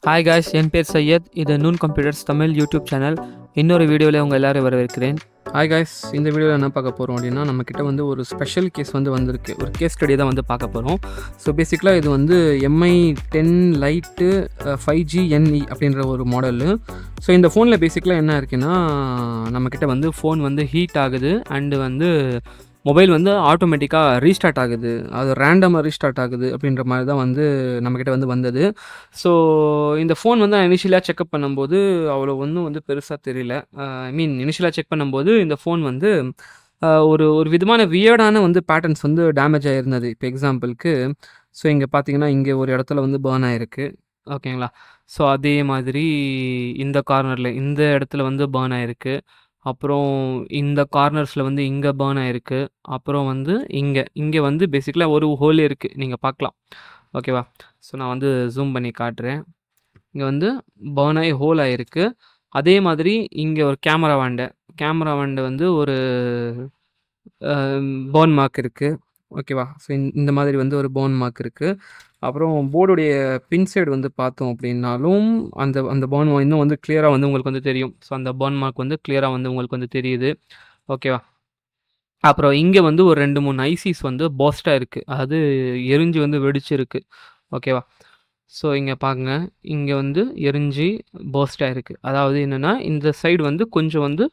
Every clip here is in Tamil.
ஹாய் காய்ஸ், என் பேர் சையத். இது noon computers Tamil YouTube channel. இன்னொரு வீடியோவில் உங்கள் எல்லோரும் வரவேற்கிறேன். ஹாய் காய்ஸ், இந்த வீடியோவில் என்ன பார்க்க போகிறோம் அப்படின்னா, நம்மக்கிட்ட வந்து ஒரு ஸ்பெஷல் கேஸ் வந்திருக்கு. ஒரு கேஸ் ஸ்டடி தான் பார்க்க போகிறோம். ஸோ பேசிக்கலாக இது MI 10 லைட்டு 5G NE அப்படின்ற ஒரு மாடலு. ஸோ இந்த ஃபோனில் பேசிக்கலாக என்ன இருக்குன்னா, நம்மக்கிட்ட ஃபோன் ஹீட் ஆகுது அண்டு மொபைல் ஆட்டோமேட்டிக்காக ரீஸ்டார்ட் ஆகுது. அது ரேண்டமாக ரீஸ்டார்ட் ஆகுது அப்படின்ற மாதிரி தான் நம்மக்கிட்ட வந்தது. ஸோ இந்த ஃபோன் நான் இனிஷியலாக செக்அப் பண்ணும்போது அவ்வளோ ஒன்றும் பெருசாக தெரியல. இனிஷியலாக செக் பண்ணும்போது இந்த ஃபோன் ஒரு ஒரு விதமான வியர்டான பேட்டர்ன்ஸ் டேமேஜ் ஆகிருந்தது. இப்போ எக்ஸாம்பிளுக்கு ஸோ இங்கே பார்த்தீங்கன்னா, இங்கே ஒரு இடத்துல பர்ன் ஆகிருக்கு. ஓகேங்களா? ஸோ அதே மாதிரி இந்த கார்னரில் இந்த இடத்துல பர்ன் ஆகிருக்கு. அப்புறம் இந்த கார்னர்ஸில் இங்கே பர்ன் ஆகிருக்கு. அப்புறம் இங்கே பேசிக்கலாக ஒரு ஹோல் இருக்குது, நீங்கள் பார்க்கலாம். ஓகேவா? ஸோ நான் ஜூம் பண்ணி காட்டுறேன். இங்கே பர்ன் ஆகி ஹோல் ஆகிருக்கு. அதே மாதிரி இங்கே ஒரு கேமரா வாண்டை ஒரு பர்ன் மார்க் இருக்குது. ஓகேவா? ஸோ இந்த மாதிரி ஒரு பர்ன் மார்க் இருக்குது. அப்புறம் போர்டுடைய பின் சைடு பார்த்தோம் அப்படின்னாலும் அந்த அந்த பர்ன் இன்னும் கிளியராக உங்களுக்கு தெரியும். ஸோ அந்த பர்ன் மார்க் கிளியராக உங்களுக்கு தெரியுது. ஓகேவா? அப்புறம் இங்கே ஒரு 2-3 ஐசிஸ் பர்ஸ்ட்டாக இருக்குது. அதாவது எரிஞ்சு வெடிச்சிருக்கு. ஓகேவா? ஸோ இங்கே பாருங்க, இங்கே எரிஞ்சு பர்ஸ்ட்டாக இருக்குது. அதாவது என்னென்னா, இந்த சைடு கொஞ்சம்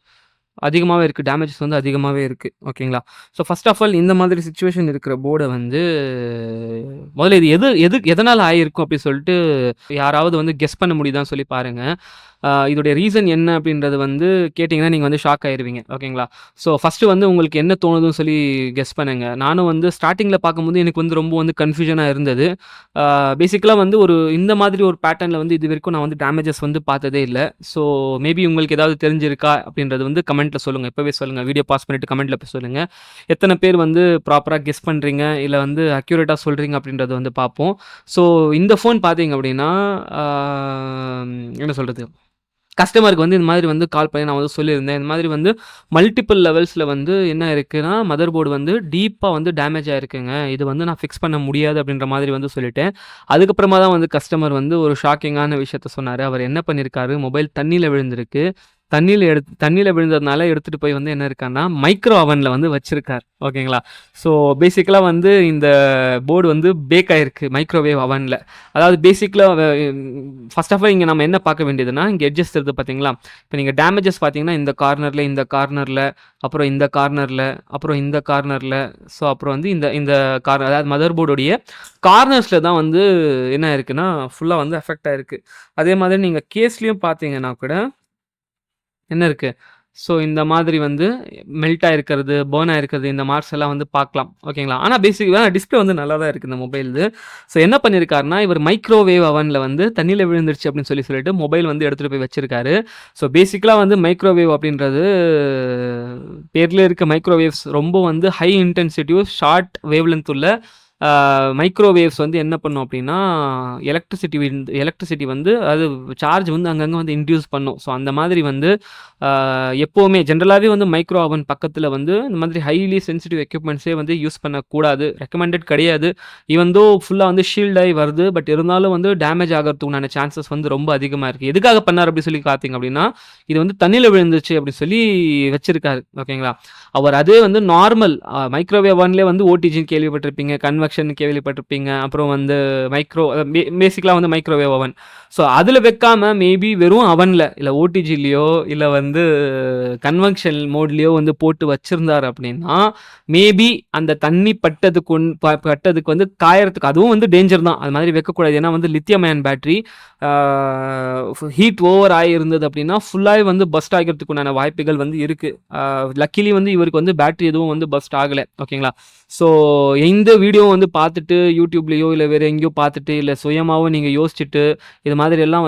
அதிகமாகவே இருக்குது. டேமேஜஸ் அதிகமாகவே இருக்குது. ஓகேங்களா? ஸோ ஃபர்ஸ்ட் ஆஃப் ஆல் இந்த மாதிரி சிச்சுவேஷன் இருக்கிற போர்டை முதல்ல இது எதனால் ஆகிருக்கும் அப்படி சொல்லிட்டு யாராவது கெஸ் பண்ண முடியுதான்னு சொல்லி பாருங்கள். இதோடைய ரீசன் என்ன அப்படின்றது கேட்டிங்கன்னா நீங்கள் ஷாக் ஆயிடுவீங்க. ஓகேங்களா? ஸோ ஃபஸ்ட்டு உங்களுக்கு என்ன தோணுதுன்னு சொல்லி கெஸ் பண்ணுங்கள். நானும் ஸ்டார்டிங்கில் பார்க்கும்போது எனக்கு ரொம்ப கன்ஃபியூஷனாக இருந்தது. பேசிக்கலாக ஒரு இந்த மாதிரி ஒரு பேட்டர்னில் இது வரைக்கும் நான் டேமேஜஸ் பார்த்ததே இல்லை. ஸோ மேபி உங்களுக்கு ஏதாவது தெரிஞ்சிருக்கா அப்படின்றது கமெண்ட்டில் சொல்லுங்கள். இப்போவே சொல்லுங்கள். வீடியோ பாஸ் பண்ணிவிட்டு கமெண்ட்டில் போய் சொல்லுங்கள். எத்தனை பேர் ப்ராப்பராக கெஸ் பண்ணுறீங்க, இல்லை அக்யூரேட்டாக சொல்கிறீங்க அப்படின்றது பார்ப்போம். ஸோ இந்த ஃபோன் பார்த்தீங்க அப்படின்னா, என்ன சொல்கிறது, கஸ்டமருக்கு இந்த மாதிரி கால் பண்ணி நான் சொல்லியிருந்தேன். இந்த மாதிரி மல்டிபிள் லெவல்ஸில் என்ன இருக்குன்னா, மதர் போர்டு டீப்பாக டேமேஜ் ஆகிருக்குங்க. இது நான் ஃபிக்ஸ் பண்ண முடியாது அப்படின்ற மாதிரி சொல்லிட்டேன். அதுக்கப்புறமா தான் கஸ்டமர் ஒரு ஷாக்கிங்கான விஷயத்த சொன்னார். அவர் என்ன பண்ணியிருக்காரு, மொபைல் தண்ணியில் விழுந்திருக்கு. தண்ணியில் விழுந்ததுனால எடுத்துகிட்டு போய் என்ன இருக்கான்னா, மைக்ரோ அவனில் வச்சுருக்கார். ஓகேங்களா? ஸோ பேசிக்கலாக இந்த போர்டு பேக் ஆகிருக்கு மைக்ரோவேவ் அவனில். அதாவது பேசிக்கலாக ஃபர்ஸ்ட் ஆஃப் ஆல் இங்கே நம்ம என்ன பார்க்க வேண்டியதுன்னா, இங்கே எட்ஜஸ் இருக்குது பார்த்தீங்களா? இப்போ நீங்கள் டேமேஜஸ் பார்த்தீங்கன்னா, இந்த கார்னரில் அப்புறம் இந்த கார்னரில் அப்புறம் இந்த கார்னரில் ஸோ அப்புறம் இந்த இந்த அதாவது மதர் போர்டுடைய கார்னர்ஸில் தான் என்ன இருக்குன்னா ஃபுல்லாக எஃபெக்ட் ஆகிருக்கு. அதே மாதிரி நீங்கள் கேஸ்லேயும் பார்த்தீங்கன்னா கூட என்ன இருக்குது, ஸோ இந்த மாதிரி மெல்ட் ஆகிருக்கிறது, பர்ன் ஆகிருக்கிறது, இந்த மார்க்ஸ் எல்லாம் பார்க்கலாம். ஓகேங்களா? ஆனால் பேசிக்காக டிஸ்பிளே நல்லா தான் இருக்குது இந்த மொபைலுது. ஸோ என்ன பண்ணியிருக்காருன்னா, இவர் மைக்ரோவேவ் அவனில் தண்ணியில் விழுந்துருச்சு அப்படின்னு சொல்லிட்டு மொபைல் எடுத்துகிட்டு போய் வச்சிருக்காரு. ஸோ பேசிக்கலாக மைக்ரோவேவ் அப்படின்றது பேரில் இருக்க மைக்ரோவேவ்ஸ் ரொம்ப ஹை இன்டென்சிட்டிவ் ஷார்ட் வேவ் லென்த் உள்ள மைக்ரோவேவ்ஸ் என்ன பண்ணும் அப்படின்னா, எலக்ட்ரிசிட்டி அது சார்ஜ் அங்கங்கே இன்டியூஸ் பண்ணும். ஸோ அந்த மாதிரி எப்போவுமே ஜென்ரலாகவே மைக்ரோ அவன் பக்கத்தில் இந்த மாதிரி ஹைலி சென்சிட்டிவ் எக்யூப்மெண்ட்ஸே யூஸ் பண்ணக்கூடாது. ரெக்கமெண்டட் கிடையாது. ஈவன் தோ ஃபுல்லாக ஷீல்டாகி வருது. பட் இருந்தாலும் டேமேஜ் ஆகிறதுக்குண்டான சான்சஸ் ரொம்ப அதிகமாக இருக்குது. எதுக்காக பண்ணார் அப்படி சொல்லி பார்த்தீங்க அப்படின்னா, இது தண்ணியில் விழுந்துச்சு அப்படி சொல்லி வச்சிருக்காரு. ஓகேங்களா? அவர் அதே நார்மல் மைக்ரோவேவ் அவன்லேயே ஓடிஜின்னு கேள்விப்பட்டிருப்பீங்க, கன்வெக்ஷன் கேள்விப்பட்டிருப்பீங்க. அப்புறம் மைக்ரோ பேசிக்கலாக மைக்ரோவேவ் அவன். ஸோ அதில் வைக்காமல் மேபி வெறும் அவனில் இல்லை ஓடிஜிலேயோ இல்லை கன்வெக்ஷன் மோட்லேயோ போட்டு வச்சுருந்தார் அப்படின்னா, மேபி அந்த தண்ணி பட்டதுக்கு காயறதுக்கு அதுவும் டேஞ்சர் தான். அது மாதிரி வைக்கக்கூடாது. ஏன்னா lithium ion battery heat over ஆகி இருந்தது அப்படின்னா ஃபுல்லாக பஸ்ட் ஆகிறதுக்கு உண்டான வாய்ப்புகள் இருக்குது. லக்கிலி இவருக்கு பேட்டரி எதுவும் பஸ்ட் ஆகலை. ஓகேங்களா? ஸோ இந்த வீடியோ பார்த்துட்டு யூடியூப்லேயோ இல்லை வேறு எங்கேயோ பார்த்துட்டு இல்லை சுயமாகவும் நீங்கள் யோசிச்சுட்டு இது மாதிரி எல்லாம்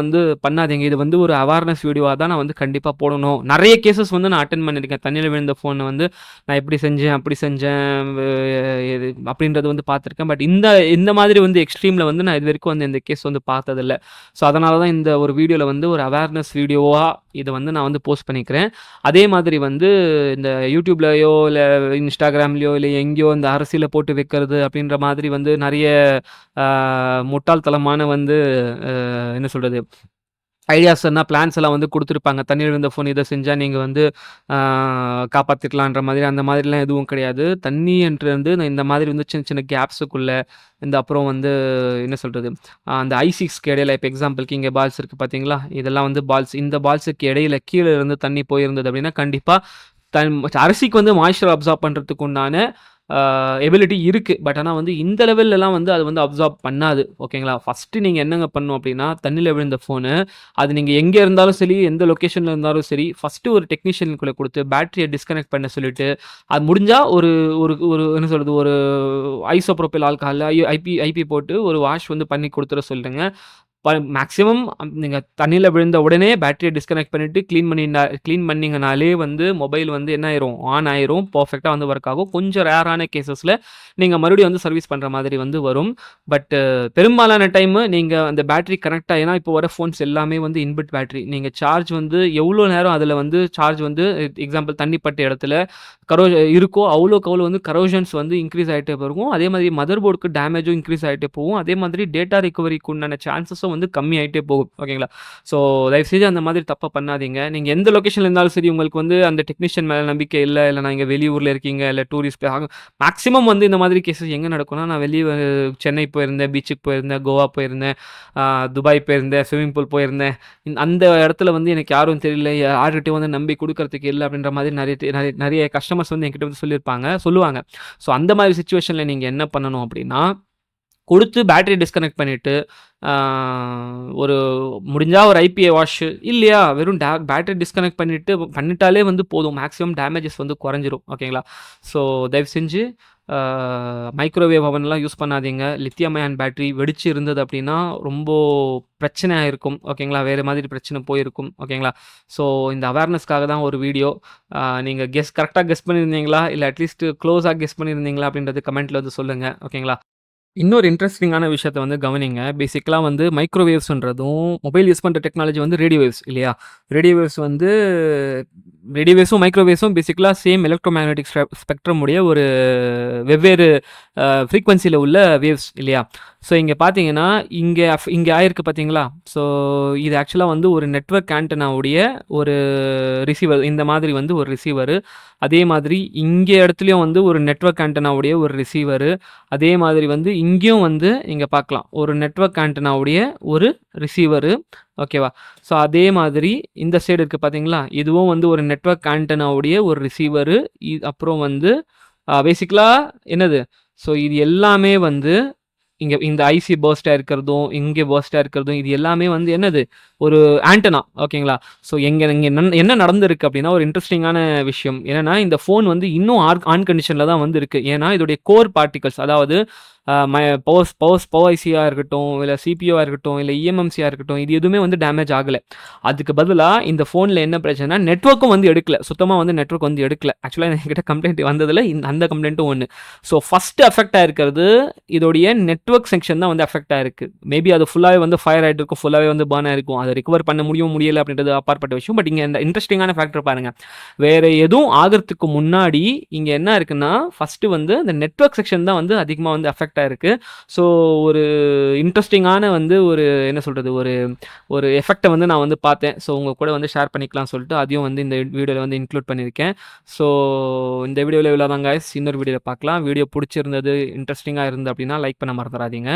பண்ணாதீங்க. இது ஒரு அவேர்னஸ் வீடியோவாக தான் நான் கண்டிப்பாக போடணும். நிறைய கேசஸ் நான் அட்டென்ட் பண்ணியிருக்கேன். தண்ணியில் விழுந்த ஃபோனை நான் எப்படி செஞ்சேன் அப்படி செஞ்சேன் அப்படின்றது பார்த்துருக்கேன். பட் இந்த மாதிரி எக்ஸ்ட்ரீமில் நான் இது வரைக்கும் இந்த கேஸ் பார்த்ததில்லை. ஸோ அதனால தான் இந்த ஒரு வீடியோவில் ஒரு அவேர்னஸ் வீடியோவாக இத வந்து நான் வந்து போஸ்ட் பண்ணிக்கிறேன். அதே மாதிரி வந்து இந்த YouTubeலயோ, இல்ல Instagramலயோ, இல்ல எங்கேயோ இந்த அரசியல போட்டு வைக்கிறது அப்படின்ற மாதிரி வந்து நெறைய ஆ முட்டாள்தனமான வந்து என்ன சொல்றது? ஐடியாஸ்ன்னா, பிளான்ஸ் எல்லாம் வந்து குடுத்துருப்பாங்க. தண்ணீர் விழுந்த ஃபோன் இத செஞ்சா நீங்க வந்து ஆ காப்பாத்திக்கலான்ற மாதிரி, அந்த மாதிரிலாம் எதுவும் கிடையாது. தண்ணி என்றது இந்த மாதிரி வந்து சின்ன சின்ன கேப்ஸுக்குள்ள, இந்த அப்புறம் வந்து என்ன சொல்றது? அந்த ஐசிஸ்க்கு இடையில இப்ப எக்ஸாம்பிள்க்கு இங்க பால்ஸ் இருக்கு பார்த்தீங்களா? இதெல்லாம் வந்து பால்ஸ். இந்த பால்ஸுக்கு இடையில கீழ இருந்து தண்ணி போயிருந்தது அப்படின்னா, கண்டிப்பா அரிசிக்கு வந்து மாய்ஸ்சர் அப்சார்ப் பண்றதுக்கு உண்டான ஆ எபிலிட்டி இருக்கு. பட் ஆனா வந்து இந்த லெவல்லலாம் வந்து அது வந்து அப்சார்ப் பண்ணாது. ஓகேங்களா? ஃபர்ஸ்ட்டு நீங்க என்னங்க பண்ணணும் அப்டின்னா, தண்ணீல விழுந்த ஃபோனு, அது நீங்க எங்க இருந்தாலும் சரி, எந்த லொகேஷன்ல இருந்தாலும் சரி, ஃபர்ஸ்ட்டு ஒரு டெக்னீஷியனுக்குள்ள குடுத்து பேட்டரிய டிஸ்கனெக்ட் பண்ண சொல்லிட்டு, அது முடிஞ்சா ஒரு ஒரு ஒரு என்ன சொல்றது? ஒரு ஐசோப்ரோபைல் ஆல்கஹால்ல ஐபி போட்டு ஒரு வாஷ் வந்து பண்ணி குடுத்துற சொல்லுங்க. மேக்ஸிமம் நீங்க தண்ணீல விழுந்த உடனே பேட்டரிய டிஸ்கனெக்ட் பண்ணிட்டு கிளீன் பண்ணீங்கனாலே வந்து மொபைல் வந்து என்ன ஆயிரும்? ஆன் ஆயிரும். பெர்ஃபெக்ட்டா வந்து ஒர்க் ஆகும். கொஞ்சம் ரேரான கேஸஸ்ல நீங்க மறுபடியும் வந்து சர்வீஸ் பண்ற மாதிரி வந்து வரும். பட் பெரும்பாலான டைமு நீங்க அந்த பேட்டரி கனெக்ட் ஏன்னா இப்போ வர ஃபோன்ஸ் எல்லாமே வந்து இன்பில்ட் பேட்டரி. நீங்க சார்ஜ் வந்து எவ்வளோ நேரம் அதில வந்து சார்ஜ் வந்து எக்ஸாம்பிள் தண்ணி பட்ட இடத்துல இருக்கோ, அவ்வளோக்கு அவ்வளோ வந்து கரோஷன்ஸ் வந்து இன்கிரீஸ் ஆயிட்டே போகும். அதே மாதிரி மதர் போர்டுக்கு டேமேஜும் இன்கிரீஸ் ஆயிட்டே போகும். அதே மாதிரி டேட்டா ரிகவரிக்கு உண்டான சான்ஸஸும் வந்து கம்மியாயிட்டே போகும். ஓகேங்களா? ஸோ தயவுசெஞ்சு அந்த மாதிரி தப்ப பண்ணாதீங்க. நீங்க எந்த லொகேஷன்ல இருந்தாலும் சரி, உங்களுக்கு வந்து அந்த டெக்னீஷியன் மேல நம்பிக்கை இல்ல, இல்ல நீங்க வெளியூர்ல இருக்கீங்க, இல்ல டூரிஸ்ட் மேக்ஸிமம் வந்து இந்த மாதிரி கேஸஸ் எங்க நடக்கும்னா, நான் வெளிய சென்னை போயிருந்தேன், பீச்சுக்கு போயிருந்தேன், கோவா போயிருந்தேன், துபாய் போயிருந்தேன், ஸ்விம்மிங் பூல் போயிருந்தேன். அந்த இடத்துல வந்து எனக்கு யாரும் தெரியல, யார்கிட்டயும் வந்து நம்பி குடுக்கறதுக்கு இல்ல அப்படின்ற மாதிரி நெறைய கஸ்டமர்ஸ் வந்து என்கிட்ட வந்து சொல்லுவாங்க. ஸோ அந்த மாதிரி சிச்சுவேஷன்ல நீங்க என்ன பண்ணணும் அப்படின்னா, குடுத்து பேட்டரி டிஸ்கனெக்ட் பண்ணிட்டு, ஆ ஒரு முடிஞ்சா ஒரு ஐபிஏ வாஷ் இல்லையா, வெறும் பேட்டரி டிஸ்கனெக்ட் பண்ணிட்டாலே வந்து போதும். மேக்ஸிமம் டேமேஜஸ் வந்து குறைஞ்சிரும். ஓகேங்களா? ஸோ தயவு செஞ்சு மைக்ரோவேவ் அவன்லாம் யூஸ் பண்ணாதீங்க. லித்தியம் அயான் பேட்டரி வெடிச்சு இருந்தது அப்படின்னா, ரொம்ப பிரச்சனை ஆயிருக்கும். ஓகேங்களா? வேற மாதிரி பிரச்சனை போயிருக்கும். ஓகேங்களா? ஸோ இந்த அவேர்னஸ்க்காக தான் ஒரு வீடியோ. நீங்க கரெக்ட்டா கெஸ் பண்ணியிருந்தீங்களா? இல்ல அட்லீஸ்ட் க்ளோஸா கெஸ் பண்ணியிருந்தீங்களா? அப்படின்றது கமெண்ட்ல வந்து சொல்லுங்க. ஓகேங்களா? இன்னொரு இன்ட்ரஸ்டிங்கான விஷயத்த வந்து கவனிங்க. பேசிக்கலா வந்து மைக்ரோவேவ்ஸ்ன்றதும், மொபைல் யூஸ் பண்ற டெக்னாலஜி வந்து ரேடியோ வேவ்ஸ் இல்லையா? ரேடியோ வேவ்ஸும், மைக்ரோவேவ்ஸும் பேசிக்கலா சேம் எலக்ட்ரோ மேக்னெட்டிக் ஸ்பெக்ட்ரம் உடைய ஒரு வெவ்வேறு ஃப்ரீக்வென்சில உள்ள வேவ்ஸ் இல்லையா? ஸோ இங்க பார்த்தீங்கன்னா, இங்க ஆயிருக்கு பார்த்தீங்களா? ஸோ இது ஆக்சுவலா வந்து ஒரு நெட்வொர்க் ஆண்டனாவுடைய ஒரு ரிசீவர். இந்த மாதிரி வந்து ஒரு ரிசீவரு. அதே மாதிரி இங்க இடத்துலயும் வந்து ஒரு நெட்வொர்க் ஆண்டனாவுடைய ஒரு ரிசீவரு. அதே மாதிரி வந்து இங்கேயும் வந்து இங்க பார்க்கலாம். ஒரு நெட்வொர்க் ஆண்டனாவுடைய ஒரு ரிசீவரு. ஓகேவா? ஸோ அதே மாதிரி இந்த சைடு இருக்கு பார்த்தீங்களா? இதுவும் வந்து ஒரு நெட்வொர்க் ஆண்டனாவுடைய ஒரு ரிசீவரு. அப்புறம் வந்து பேசிக்கலா என்னது? ஸோ இது எல்லாமே வந்து இந்த ஐசி பர்ஸ்ட்டா இருக்கிறதும், இங்க பர்ஸ்ட்டா இருக்கிறதும், இது எல்லாமே வந்து என்னது? ஒரு ஆண்டனா. ஓகேங்களா? ஸோ இங்க என்ன நடந்திருக்கு அப்படின்னா, ஒரு இன்ட்ரஸ்டிங்கான விஷயம். என்னன்னா, இந்த ஃபோன் வந்து இன்னும் ஆன் கண்டிஷன்ல தான் வந்து இருக்கு. ஏன்னா, இதோடைய கோர் பார்ட்டிகல்ஸ் அதாவது அ ம பவர் ஐசியா இருக்கட்டும், இல்ல சிபியூவா இருக்கட்டும், இல்ல இஎம்எம்சியா இருக்கட்டும், இது எதுவுமே வந்து டேமேஜ் ஆகல. அதுக்கு பதிலா இந்த ஃபோன்ல என்ன பிரச்சனைனா, நெட்வொர்க்கும் வந்து எடுக்கல. சுத்தமா வந்து நெட்வொர்க் வந்து எடுக்கல. ஆக்சுவலா என்கிட்ட கம்ப்ளைண்ட் வந்ததுல அந்த கம்ப்ளைண்ட்டும் ஒண்ணு. ஸோ ஃபர்ஸ்ட் அஃபெக்ட் ஆயிருக்கிறது இதோடைய நெட்வொர்க் செக்ஷன் தான் வந்து அஃபெக்ட் ஆயிருக்கு. மேபி அது ஃபுல்லாவே வந்து ஃபயர் ஆயிட்டு இருக்கும். ஃபுல்லாவே வந்து பர்ன் ஆயிருக்கும். அத ரிகவர் பண்ண முடியல அப்படின்றது அப்பாற்பட்ட விஷயம். பட் இங்க இந்த இன்ட்ரஸ்டிங்கான ஃபேக்டர் பாருங்க. வேற எதுவும் ஆகறதுக்கு முன்னாடி இங்க என்ன இருக்குன்னா, ஃபர்ஸ்ட் வந்து இந்த நெட்வொர்க் செக்ஷன் தான் வந்து அதிகமா வந்து அஃபெக்ட் ஆயிருக்கு. ஸோ ஒரு இன்ட்ரஸ்டிங்கான வந்து ஒரு என்ன சொல்றது? ஒரு எஃபெக்ட்ட வந்து நான் வந்து பார்த்தேன். ஸோ உங்க கூட வந்து ஷேர் பண்ணிக்கலாம்னு சொல்லிட்டு, அதையும் வந்து இந்த வீடியோல வந்து இன்க்ளூட் பண்ணியிருக்கேன். ஸோ இந்த வீடியோல இவ்வளோதான் காய்ஸ். இன்னொரு வீடியோல பார்க்கலாம். வீடியோ புடிச்சிருந்தது, இன்ட்ரஸ்டிங்கா இருந்தது அப்படின்னா லைக் பண்ண மறந்துறாதீங்க.